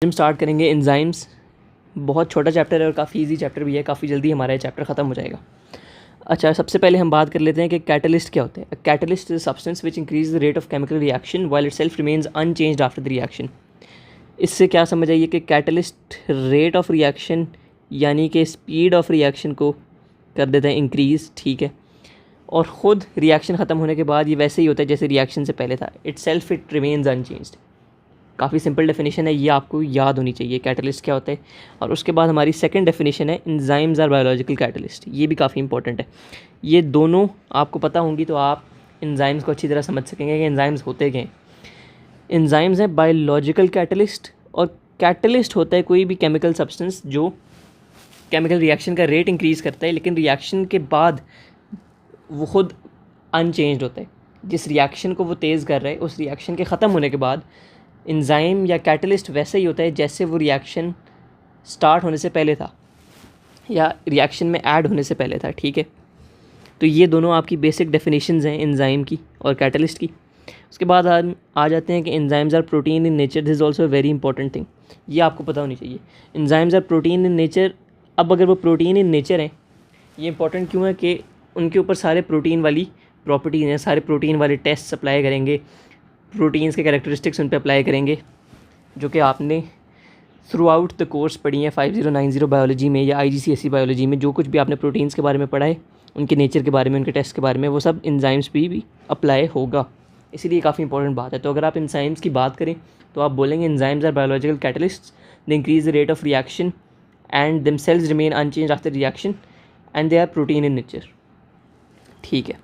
हम स्टार्ट करेंगे एंजाइम्स। बहुत छोटा चैप्टर है और काफ़ी इजी चैप्टर भी है, काफ़ी जल्दी हमारा ये चैप्टर ख़त्म हो जाएगा। अच्छा, सबसे पहले हम बात कर लेते हैं कि कैटलिस्ट क्या होते हैं। Catalyst is substance which increase the rate of chemical reaction while it self remains unchanged after the reaction. इससे क्या समझ आइए कि कैटलिस्ट रेट ऑफ रिएक्शन यानी कि स्पीड ऑफ रिएक्शन को कर देता है इंक्रीज़, ठीक है, और ख़ुद रिएक्शन ख़त्म होने के बाद ये वैसे ही होता है जैसे रिएक्शन से पहले था। It self it remains unchanged. काफ़ी सिंपल डेफिनेशन है, ये आपको याद होनी चाहिए कैटलिस्ट क्या होता है। और उसके बाद हमारी सेकंड डेफिनेशन है एंजाइम्स आर बायोलॉजिकल कैटलिस्ट। ये भी काफ़ी इंपॉर्टेंट है। ये दोनों आपको पता होंगी तो आप एंजाइम्स को अच्छी तरह समझ सकेंगे कि एंजाइम्स होते क्या हैं। एंजाइम्स हैं बायोलॉजिकल कैटलिस्ट, और कैटलिस्ट होता है कोई भी केमिकल सब्सटेंस जो केमिकल रिएक्शन का रेट इंक्रीज़ करता है लेकिन रिएक्शन के बाद वो खुद अनचेंज्ड होता है। जिस रिएक्शन को वो तेज़ कर रहा है उस रिएक्शन के ख़त्म होने के बाद एंजाइम या कैटलिस्ट वैसे ही होता है जैसे वो रिएक्शन स्टार्ट होने से पहले था या रिएक्शन में ऐड होने से पहले था, ठीक है। तो ये दोनों आपकी बेसिक डेफिनेशंस हैं एंजाइम की और कैटलिस्ट की। उसके बाद हम आ जाते हैं कि enzymes are protein in nature. This is also very important thing, ये आपको पता होनी चाहिए। Enzymes are protein in nature. अब अगर वो प्रोटीन इन नेचर हैं, ये इंपॉर्टेंट क्यों है कि उनके ऊपर सारे प्रोटीन वाली प्रॉपर्टीज़ हैं, सारे प्रोटीन वाले टेस्ट अप्लाई करेंगे, प्रोटीन्स के कैरेक्टरिस्टिक्स उन पर अप्लाई करेंगे, जो कि आपने थ्रू आउट द कोर्स पढ़ी है 5090 बायोलॉजी में या IGCSE बायोलॉजी में। जो कुछ भी आपने प्रोटीन्स के बारे में पढ़ा है, उनके नेचर के बारे में, उनके टेस्ट के बारे में, वो सब एंजाइम्स पे भी अप्लाई होगा। इसीलिए काफ़ी इंपॉर्टेंट बात है। तो अगर आप एंजाइम्स की बात करें तो आप बोलेंगे enzymes are biological catalysts, they increase the rate of reaction and themselves remain unchanged after reaction and they are protein in nature, ठीक है।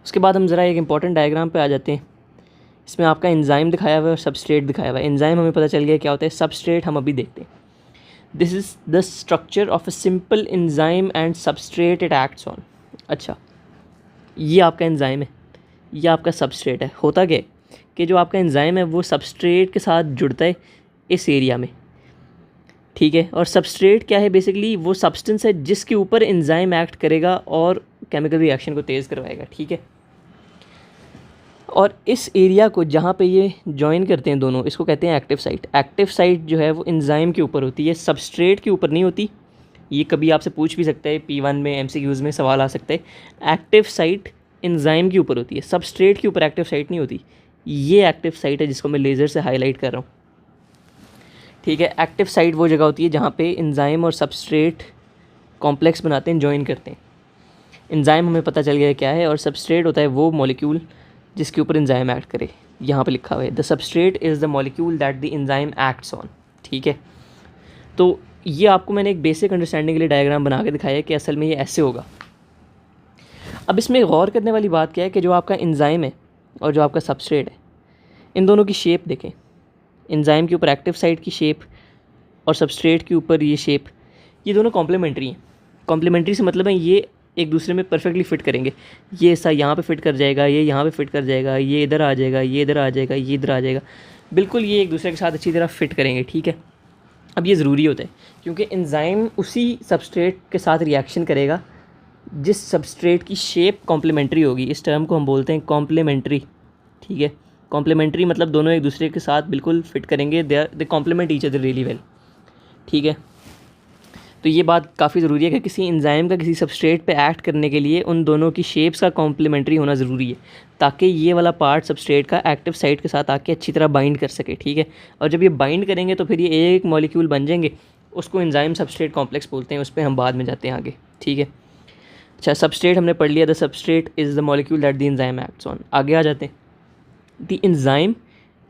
उसके बाद हम ज़रा एक इंपॉर्टेंट डायग्राम पे आ जाते हैं। इसमें आपका एंजाइम दिखाया हुआ है और सबस्ट्रेट दिखाया हुआ है। एंजाइम हमें पता चल गया क्या होता है, सबस्ट्रेट हम अभी देखते हैं। This is the structure of a simple enzyme and substrate it acts on. अच्छा, ये आपका एंजाइम है, ये आपका सबस्ट्रेट है। होता क्या है कि जो आपका एंजाइम है वो सबस्ट्रेट के साथ जुड़ता है इस एरिया में, ठीक है। और सबस्ट्रेट क्या है, बेसिकली वो सब्सटेंस है जिसके ऊपर एंजाइम एक्ट करेगा और केमिकल रिएक्शन को तेज़ करवाएगा, ठीक है। और इस एरिया को जहाँ पे ये जॉइन करते हैं दोनों, इसको कहते हैं एक्टिव साइट। एक्टिव साइट जो है वो एंजाइम के ऊपर होती है, सबस्ट्रेट के ऊपर नहीं होती। ये कभी आपसे पूछ भी सकता है, P1 में MCQs में सवाल आ सकता है। एक्टिव साइट एंजाइम के ऊपर होती है, सबस्ट्रेट के ऊपर एक्टिव साइट नहीं होती। ये एक्टिव साइट है जिसको मैं लेज़र से हाईलाइट कर रहा हूँ, ठीक है। एक्टिव साइट वो जगह होती है जहाँ पे एंजाइम और सबस्ट्रेट कॉम्प्लेक्स बनाते हैं, जॉइन करते हैं। एंजाइम हमें पता चल गया क्या है, और सबस्ट्रेट होता है वो मॉलिक्यूल जिसके ऊपर एंजाइम एक्ट करे। यहाँ पे लिखा हुआ है the substrate is the molecule that the enzyme acts on, ठीक है। तो ये आपको मैंने एक बेसिक अंडरस्टैंडिंग के लिए डायग्राम बना के दिखाया है कि असल में ये ऐसे होगा। अब इसमें गौर करने वाली बात क्या है कि जो आपका एंजाइम है और जो आपका सबस्ट्रेट है, इन दोनों की शेप देखें। एंजाइम के ऊपर एक्टिव साइट की शेप और सबस्ट्रेट के ऊपर ये शेप, ये दोनों कॉम्प्लीमेंट्री हैं। कॉम्प्लीमेंट्री से मतलब है ये एक दूसरे में परफेक्टली फिट करेंगे। ये ऐसा यहाँ पे फिट कर जाएगा, ये यहाँ पे फिट कर जाएगा, ये इधर आ जाएगा, ये इधर आ जाएगा, ये इधर आ जाएगा, बिल्कुल ये एक दूसरे के साथ अच्छी तरह फिट करेंगे, ठीक है। अब ये ज़रूरी होता है क्योंकि एंजाइम उसी सबस्ट्रेट के साथ रिएक्शन करेगा जिस सबस्ट्रेट की शेप कॉम्प्लीमेंट्री होगी। इस टर्म को हम बोलते हैं कॉम्प्लीमेंट्री, ठीक है। कॉम्प्लीमेंट्री मतलब दोनों एक दूसरे के साथ बिल्कुल फिट करेंगे, they complement each other really well, ठीक है। तो ये बात काफ़ी ज़रूरी है कि किसी एंजाइम का किसी सबस्ट्रेट पे एक्ट करने के लिए उन दोनों की शेप्स का कॉम्प्लीमेंट्री होना ज़रूरी है, ताकि ये वाला पार्ट सबस्ट्रेट का एक्टिव साइट के साथ आके अच्छी तरह बाइंड कर सके, ठीक है। और जब ये बाइंड करेंगे तो फिर ये एक मॉलिक्यूल बन जाएंगे, उसको एंजाइम सबस्ट्रेट कॉम्प्लेक्स बोलते हैं। उस पर हम बाद में जाते हैं आगे, ठीक है। अच्छा, सबस्ट्रेट हमने पढ़ लिया, the substrate is the molecule that the enzyme acts on. आगे आ जाते हैं। The enzyme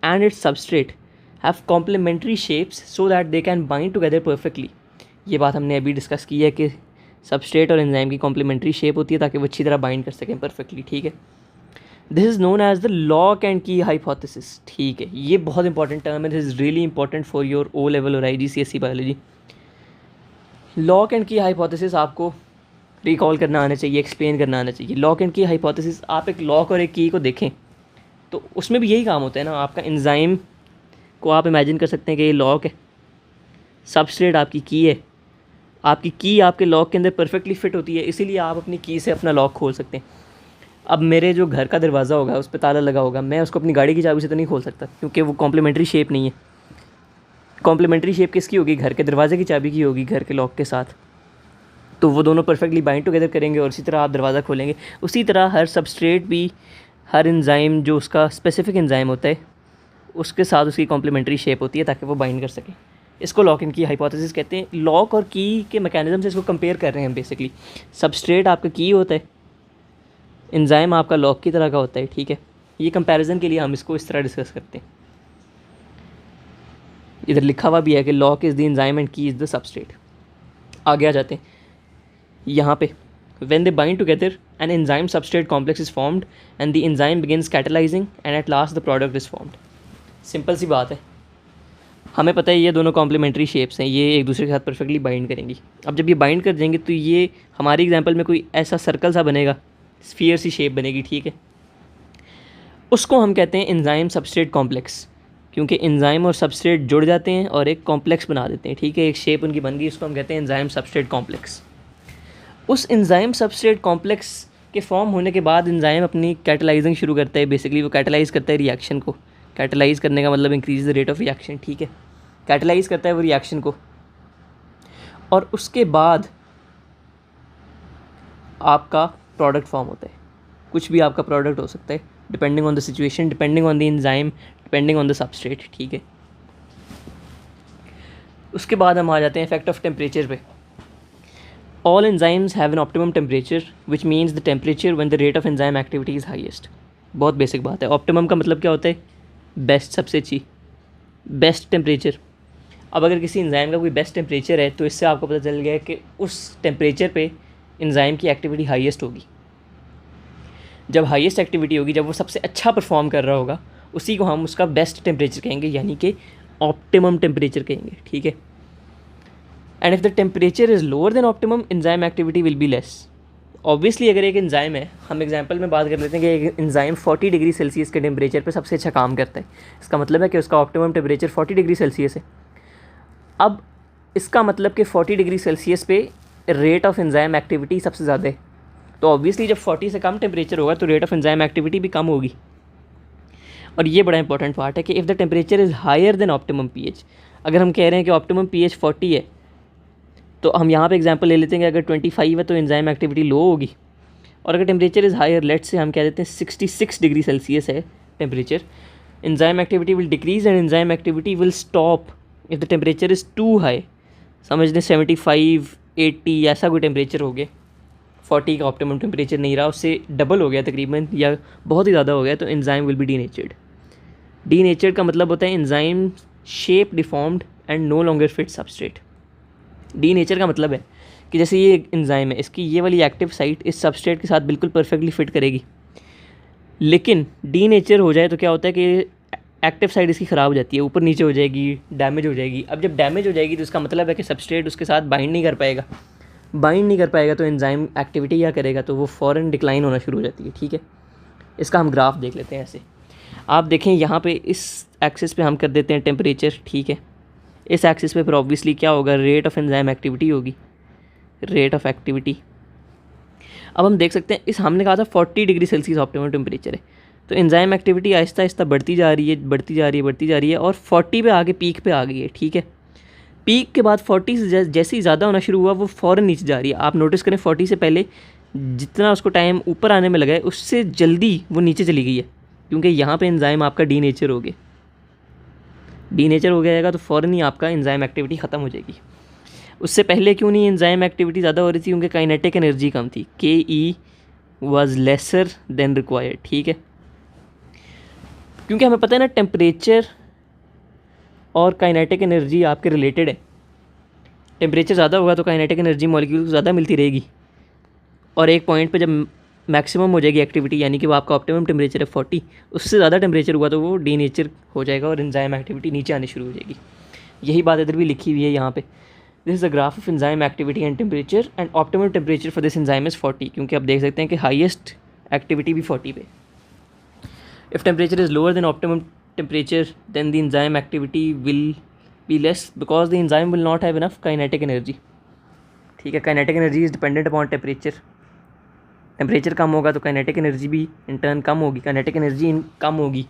and its substrate have complementary shapes so that they can bind together perfectly. ये बात हमने अभी डिस्कस की है कि सबस्ट्रेट और एंजाइम की कॉम्प्लीमेंट्री शेप होती है ताकि वो अच्छी तरह बाइंड कर सकें परफेक्टली, ठीक है। This is known as the lock and key hypothesis, ठीक है। ये बहुत इंपॉर्टेंट टर्म है, this is really important for your O level और IGCSE biology. Lock and key hypothesis आपको रिकॉल करना आना चाहिए, एक्सप्लेन करना आना चाहिए। लॉक एंड की हाइपोथेसिस, आप एक लॉक और एक की को देखें तो उसमें भी यही काम होता है ना। आपका एंजाइम को आप इमेजिन कर सकते हैं कि ये लॉक है, सबस्ट्रेट आपकी की है, आपकी की आपके लॉक के अंदर परफेक्टली फिट होती है, इसीलिए आप अपनी की से अपना लॉक खोल सकते हैं। अब मेरे जो घर का दरवाज़ा होगा उस पर ताला लगा होगा, मैं उसको अपनी गाड़ी की चाबी से तो नहीं खोल सकता क्योंकि वो कॉम्प्लीमेंट्री शेप नहीं है। कॉम्प्लीमेंट्री शेप किसकी होगी? घर के दरवाजे की चाबी की होगी, घर के लॉक के साथ। तो वो दोनों परफेक्टली बाइंड टुगेदर करेंगे और इसी तरह आप दरवाज़ा खोलेंगे। उसी तरह हर सबस्ट्रेट भी, हर एंजाइम जो उसका स्पेसिफिक एंजाइम होता है उसके साथ उसकी कॉम्प्लीमेंट्री शेप होती है ताकि वो बाइंड कर सके। इसको लॉक इन की हाइपोथेसिस कहते हैं। लॉक और की के मैकेनिज्म से इसको कंपेयर कर रहे हैं हम बेसिकली। सबस्ट्रेट आपका की होता है, एंजाइम आपका लॉक की तरह का होता है, ठीक है। ये कंपैरिजन के लिए हम इसको इस तरह डिस्कस करते हैं। इधर लिखा हुआ भी है कि Lok is the enzyme and की इज़ द सबस्ट्रेट। आगे आ जाते हैं यहाँ पे। When they bind together, an enzyme substrate complex is formed and the enzyme begins catalyzing and at last the product is formed. Simple सी बात है, हमें पता है ये दोनों कॉम्प्लीमेंट्री शेप्स हैं, ये एक दूसरे के साथ परफेक्टली बाइंड करेंगी। अब जब ये बाइंड कर देंगे तो ये हमारी एग्जांपल में कोई ऐसा सर्कल सा बनेगा, स्फीयर सी शेप बनेगी, ठीक है। उसको हम कहते हैं एंजाइम सबस्ट्रेट कॉम्प्लेक्स, क्योंकि एंजाइम और सबस्ट्रेट जुड़ जाते हैं और एक कॉम्प्लेक्स बना देते हैं, ठीक है। एक शेप उनकी बन गई, उसको हम कहते हैं एंजाइम सबस्ट्रेट कॉम्प्लेक्स। उस एंजाइम सबस्ट्रेट कॉम्प्लेक्स के फॉर्म होने के बाद एंजाइम अपनी कैटलाइजिंग शुरू करता है। बेसिकली वो कैटलाइज करता है रिएक्शन को। कैटलाइज करने का मतलब increase the rate of reaction, ठीक है। कैटलाइज करता है वो रिएक्शन को और उसके बाद आपका प्रोडक्ट फॉर्म होता है। कुछ भी आपका प्रोडक्ट हो सकता है depending on the situation, depending on the enzyme, depending on the substrate, ठीक है। उसके बाद हम आ जाते हैं इफेक्ट ऑफ टेम्परेचर पे। All enzymes have an optimum temperature, which means the temperature when the rate of enzyme activity is highest. बहुत basic बात है। ऑप्टिमम का मतलब क्या होता है? बेस्ट, सबसे अच्छी, बेस्ट टेम्परेचर। अब अगर किसी एंजाइम का कोई बेस्ट टेम्परेचर है तो इससे आपको पता चल गया कि उस टेम्परेचर पे एंजाइम की एक्टिविटी हाईएस्ट होगी। जब हाईएस्ट एक्टिविटी होगी, जब वो सबसे अच्छा परफॉर्म कर रहा होगा, उसी को हम उसका बेस्ट टेम्परेचर कहेंगे, यानी कि ऑप्टिमम टेम्परेचर कहेंगे, ठीक है। And if the temperature is lower than optimum, enzyme activity will be less. Obviously अगर एक एंजाइम है, हम एग्जांपल में बात कर लेते हैं कि एक एंजाइम 40 डिग्री सेल्सियस के टेम्परेचर पे सबसे अच्छा काम करता है, इसका मतलब है कि उसका ऑप्टिमम टेम्परेचर 40 डिग्री सेल्सियस है। अब इसका मतलब कि 40 डिग्री सेल्सियस पे रेट ऑफ एंजाइम एक्टिविटी सबसे ज़्यादा है, तो ऑब्वियसली जब 40 से कम टेम्परेचर होगा तो रेट ऑफ एंजाइम एक्टिविटी भी कम होगी। और ये बड़ा इंपॉर्टेंट पार्ट है कि if the temperature is higher than optimum pH, अगर हम कह रहे हैं कि ऑप्टिमम पीएच 40 है तो हम यहाँ पे एग्जांपल ले लेते हैं कि अगर 25 है तो एंजाइम एक्टिविटी लो होगी, और अगर temperature is higher, let's say हम कह देते हैं 66 डिग्री सेल्सियस है temperature, enzyme activity will decrease and enzyme activity will stop if the temperature is too high. समझ लें 75, 80 ऐसा कोई टेम्परेचर हो गया, 40 का ऑप्टिमम टेम्परेचर नहीं रहा, उससे डबल हो गया तकरीबन या बहुत ही ज़्यादा हो गया, तो enzyme will be denatured. Denatured का मतलब होता है enzyme shape deformed and no longer fit substrate. Denature का मतलब है कि जैसे ये एंजाइम है, इसकी ये वाली एक्टिव साइट इस सबस्ट्रेट के साथ बिल्कुल परफेक्टली फिट करेगी, लेकिन डी नेचर हो जाए तो क्या होता है कि एक्टिव साइट इसकी ख़राब हो जाती है, ऊपर नीचे हो जाएगी, डैमेज हो जाएगी। अब जब डैमेज हो जाएगी तो इसका मतलब है कि सबस्ट्रेट उसके साथ बाइंड नहीं कर पाएगा। बाइंड नहीं कर पाएगा तो एंजाइम एक्टिविटी क्या करेगा, तो वो फ़ौरन डिक्लाइन होना शुरू हो जाती है, ठीक है। इसका हम ग्राफ देख लेते हैं। ऐसे आप देखें यहाँ पे इस एक्सिस पे हम कर देते हैं टेम्परेचर, ठीक है। इस एक्सिस पे फिर ऑब्वियसली क्या होगा, रेट ऑफ एंजाइम एक्टिविटी होगी, रेट ऑफ एक्टिविटी। अब हम देख सकते हैं इस हमने कहा था 40 डिग्री सेल्सियस ऑप्टिमम टेम्परेचर है, तो एंजाइम एक्टिविटी आहिस्ता आहिस्ता बढ़ती जा रही है, बढ़ती जा रही है, बढ़ती जा रही है और 40 पे आगे पीक पे आ गई है, ठीक है। पीक के बाद 40 से जैसे ही ज़्यादा होना शुरू हुआ वो फ़ौरन नीचे जा रही है। आप नोटिस करें 40 से पहले जितना उसको टाइम ऊपर आने में लगा है उससे जल्दी वो नीचे चली गई है, क्योंकि यहाँ पे एंजाइम आपका डी नेचर हो गया। डी नेचर हो जाएगा तो फ़ौरन ही आपका एंजाइम एक्टिविटी ख़त्म हो जाएगी। उससे पहले क्यों नहीं एंजाइम एक्टिविटी ज़्यादा हो रही थी, क्योंकि काइनेटिक एनर्जी कम थी, के वाज लेसर देन रिक्वायर्ड, ठीक है। क्योंकि हमें पता है ना टेम्परेचर और काइनेटिक एनर्जी आपके रिलेटेड है। टेम्परेचर ज़्यादा होगा तो काइनेटिक एनर्जी मॉलिक्यूल को ज़्यादा मिलती रहेगी, और एक पॉइंट पे जब मैक्सिमम हो जाएगी एक्टिविटी, यानी कि वो आपका ऑप्टिमम टेम्परेचर है 40, उससे ज़्यादा टेम्परेचर हुआ तो वो डी नेचर हो जाएगा और एंजाइम एक्टिविटी नीचे आनी शुरू हो जाएगी। यही बात इधर भी लिखी हुई है यहाँ पे। This is the graph of enzyme activity and temperature and optimum temperature for this enzyme is 40, क्योंकि आप देख सकते हैं कि हाईएस्ट एक्टिविटी भी 40 पे। If temperature is lower than optimum temperature then the enzyme activity will be less because the enzyme will not have enough kinetic energy, ठीक है। Kinetic energy is dependent upon temperature. Temperature कम होगा तो kinetic energy भी in turn कम होगी, kinetic energy कम होगी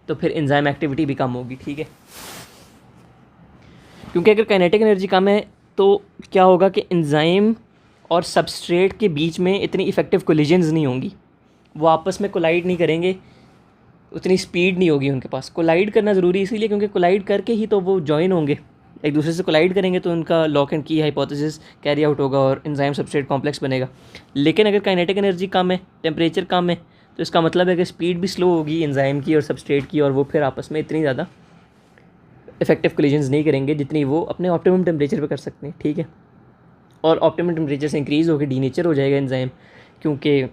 तो फिर एंजाइम एक्टिविटी भी कम होगी, ठीक है। क्योंकि अगर काइनेटिक एनर्जी कम है तो क्या होगा कि एंजाइम और सबस्ट्रेट के बीच में इतनी इफ़ेक्टिव कोलिजन्स नहीं होंगी, वो आपस में कोलाइड नहीं करेंगे, उतनी स्पीड नहीं होगी उनके पास। कोलाइड करना ज़रूरी इसीलिए क्योंकि कोलाइड करके ही तो वो जॉइन होंगे, एक दूसरे से कोलाइड करेंगे तो उनका lock and key hypothesis carry out होगा और एंजाइम सबस्ट्रेट कॉम्प्लेक्स बनेगा। लेकिन अगर काइनेटिक एनर्जी कम है, टेम्परेचर कम है, तो इसका मतलब है कि स्पीड भी स्लो होगी एंजाइम की और सबस्ट्रेट की, और वो फिर आपस में इतनी ज़्यादा इफेक्टिव कोलिजन्स नहीं करेंगे जितनी वो अपने ऑप्टिमम टेम्परेचर पे कर सकते हैं, ठीक है। और ऑप्टिमम टेम्परेचर से इंक्रीज़ होकर डीनेचर हो जाएगा एंजाइम, क्योंकि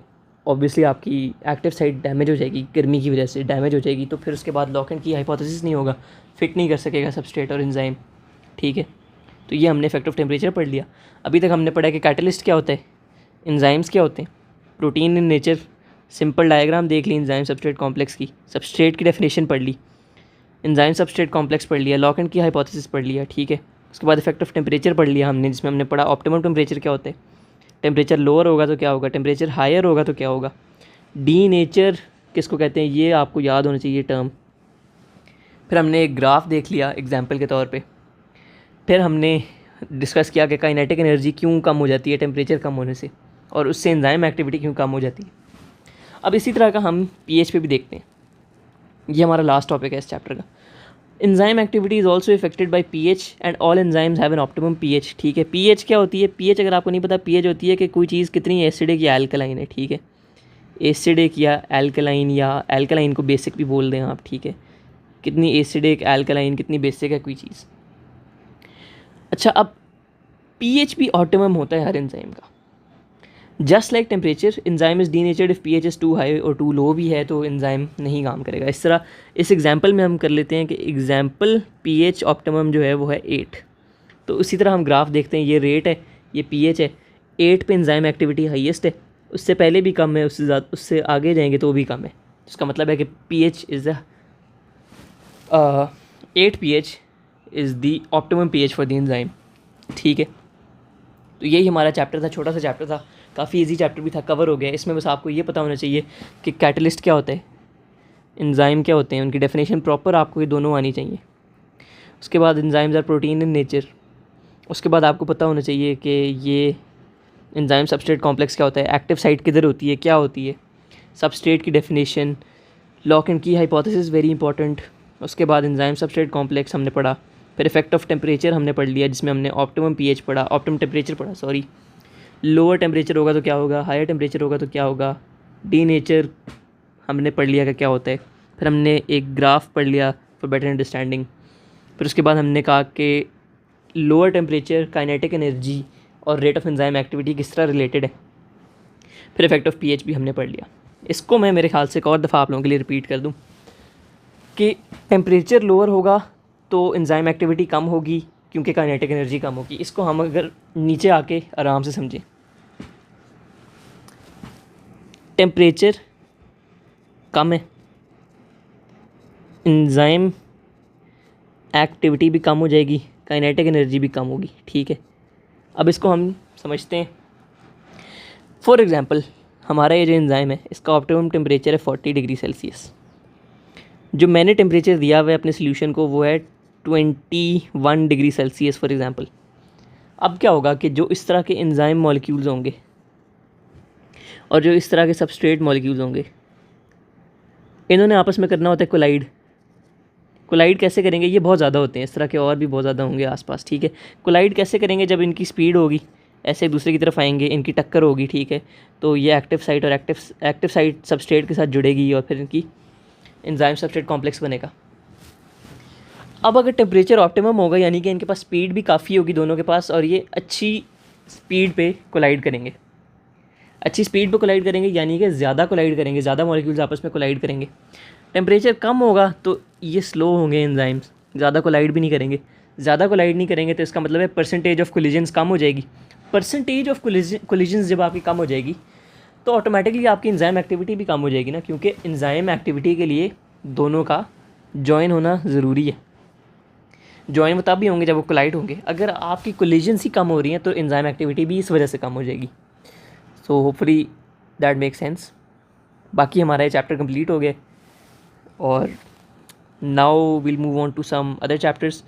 ऑब्वियसली आपकी एक्टिव साइट डैमेज हो जाएगी, गर्मी की वजह से डैमेज हो जाएगी, तो फिर उसके बाद लॉक एंड की हाइपोथेसिस नहीं होगा, फिट नहीं कर सकेगा सबस्ट्रेट और एंजाइम, ठीक है। तो ये हमने इफेक्टिव टेम्परेचर पढ़ लिया। अभी तक हमने पढ़ा कि कैटलिस्ट क्या होता है, एंजाइम्स क्या होते हैं, protein in nature, simple diagram देख ली एंजाइम सबस्ट्रेट कॉम्प्लेक्स की, सबस्ट्रेट की डेफिनेशन पढ़ ली, एंजाइम सबस्ट्रेट कॉम्प्लेक्स पढ़ लिया, लॉक एंड की हाइपोथेसिस पढ़ लिया, ठीक है। उसके बाद इफेक्टिव टेम्परेचर पढ़ लिया हमने, जिसमें हमने पढ़ा ऑप्टिमम टेम्परेचर क्या होता है, टेम्परेचर लोअर होगा तो क्या होगा, टेम्परेचर हायर होगा तो क्या होगा, डी नेचर किसको कहते हैं ये आपको याद होना चाहिए टर्म। फिर हमने एक ग्राफ देख लिया एग्जाम्पल के तौर पे। फिर हमने डिस्कस किया कि काइनेटिक एनर्जी क्यों कम हो जाती है टेम्परेचर कम होने से, और उससे एंजाइम एक्टिविटी क्यों कम हो जाती है। अब इसी तरह का हम पीएच पे भी देखते हैं, ये हमारा लास्ट टॉपिक है इस चैप्टर का। Enzyme activity is also affected by pH and all enzymes have an optimum pH, ठीक है। पीएच क्या होती है, पीएच अगर आपको नहीं पता, पीएच होती है कि कोई चीज़ कितनी एसिडिक या एल्कलाइन है, ठीक है। एसिडिक या एल्कलाइन को बेसिक भी बोल दें आप, ठीक है। कितनी एसिडिक, एल्कलाइन, कितनी बेसिक है कोई चीज़। अच्छा, अब पीएच भी ऑप्टिमम होता है हर एंजाइम का। Just like temperature, enzyme is denatured if pH is too high और टू लो भी है तो एंजाइम नहीं काम करेगा। इस तरह इस एग्जांपल में हम कर लेते हैं कि एग्जांपल पीएच ऑप्टिमम जो है वो है 8। तो उसी तरह हम ग्राफ देखते हैं, ये रेट है, ये पीएच है, 8 पे एंजाइम एक्टिविटी हाईएस्ट है, उससे पहले भी कम है, उससे ज़्यादा, उससे आगे जाएंगे तो भी कम है। इसका मतलब है कि pH is 8 pH is the optimum pH for the enzyme, ठीक है। तो यही हमारा चैप्टर था, छोटा सा चैप्टर था, काफ़ी इजी चैप्टर भी था, कवर हो गया। इसमें बस आपको ये पता होना चाहिए कि कैटलिस्ट क्या होता है, एंजाइम क्या होते हैं, उनकी डेफिनेशन प्रॉपर आपको ये दोनों आनी चाहिए। उसके बाद enzymes are protein in nature. उसके बाद आपको पता होना चाहिए कि ये एंजाइम सबस्ट्रेट कॉम्प्लेक्स क्या होता है, एक्टिव साइट किधर होती है, क्या होती है, सबस्ट्रेट की definition, lock and key hypothesis very important. उसके बाद एंजाइम सबस्ट्रेट कॉम्प्लेक्स हमने पढ़ा। फिर इफेक्ट ऑफ टेम्परेचर हमने पढ़ लिया, जिसमें हमने ऑप्टिमम पीएच पढ़ा, ऑप्टिमम टेम्परेचर पढ़ा, सॉरी। लोअर टेम्परेचर होगा तो क्या होगा, हायर टेम्परेचर होगा तो क्या होगा, डी नेचर हमने पढ़ लिया कि क्या होता है। फिर हमने एक ग्राफ पढ़ लिया फॉर बेटर अंडरस्टैंडिंग। फिर उसके बाद हमने कहा कि लोअर टेम्परेचर, काइनेटिक एनर्जी और रेट ऑफ एंजाइम एक्टिविटी किस तरह रिलेटेड है। फिर इफेक्ट ऑफ पीएच भी हमने पढ़ लिया। इसको मैं मेरे ख्याल से एक और दफ़ा आप लोगों के लिए रिपीट कर दूं कि टेम्परेचर लोअर होगा तो एंजाइम एक्टिविटी कम होगी क्योंकि काइनेटिक एनर्जी कम होगी। इसको हम अगर नीचे आके आराम से समझें, टेम्परेचर कम है, एंजाइम एक्टिविटी भी कम हो जाएगी, काइनेटिक एनर्जी भी कम होगी, ठीक है। अब इसको हम समझते हैं। फॉर एग्ज़ाम्पल, हमारा ये जो एंजाइम है इसका ऑप्टिमम टेम्परेचर है 40 डिग्री सेल्सियस। जो मैंने टेम्परेचर दिया हुआ है अपने सोल्यूशन को वो है 21 डिग्री सेल्सियस फॉर एग्ज़ाम्पल। अब क्या होगा कि जो इस तरह के एंजाइम मॉलिक्यूल्स होंगे और जो इस तरह के सबस्ट्रेट मॉलिक्यूल्स होंगे, इन्होंने आपस में करना होता है कोलाइड। कोलाइड कैसे करेंगे, ये बहुत ज़्यादा होते हैं, इस तरह के और भी बहुत ज़्यादा होंगे आसपास, ठीक है। कोलाइड कैसे करेंगे, जब इनकी स्पीड होगी, ऐसे एक दूसरे की तरफ आएंगे, इनकी टक्कर होगी, ठीक है। तो ये एक्टिव साइट और एक्टिव साइट सबस्ट्रेट के साथ जुड़ेगी और फिर इनकी एंजाइम सबस्ट्रेट कॉम्प्लेक्स बनेगा। अब अगर टेम्परेचर ऑप्टिमम होगा, यानी कि इनके पास स्पीड भी काफ़ी होगी दोनों के पास, और ये अच्छी स्पीड पे कोलाइड करेंगे। अच्छी स्पीड पे कोलाइड करेंगे यानी कि ज़्यादा कोलाइड करेंगे, ज़्यादा मॉलिक्यूल्स आपस में कोलाइड करेंगे। टेम्परेचर कम होगा तो ये स्लो होंगे एंजाइम्स, ज़्यादा कोलाइड भी नहीं करेंगे। ज़्यादा कोलाइड नहीं करेंगे तो इसका मतलब है परसेंटेज ऑफ कोलिजन्स कम हो जाएगी। परसेंटेज ऑफ कोलिजन्स जब आपकी कम हो जाएगी तो ऑटोमेटिकली आपकी एंजाइम एक्टिविटी भी कम हो जाएगी ना, क्योंकि एंजाइम एक्टिविटी के लिए दोनों का जॉइन होना ज़रूरी है। जॉइन वो तब भी होंगे जब वो कोलाइड होंगे। अगर आपकी कोलिजन्स ही कम हो रही हैं तो एंजाइम एक्टिविटी भी इस वजह से कम हो जाएगी। So hopefully that make sense. बाकी हमारा ये चैप्टर कंप्लीट हो गया और now will move on to some other chapters.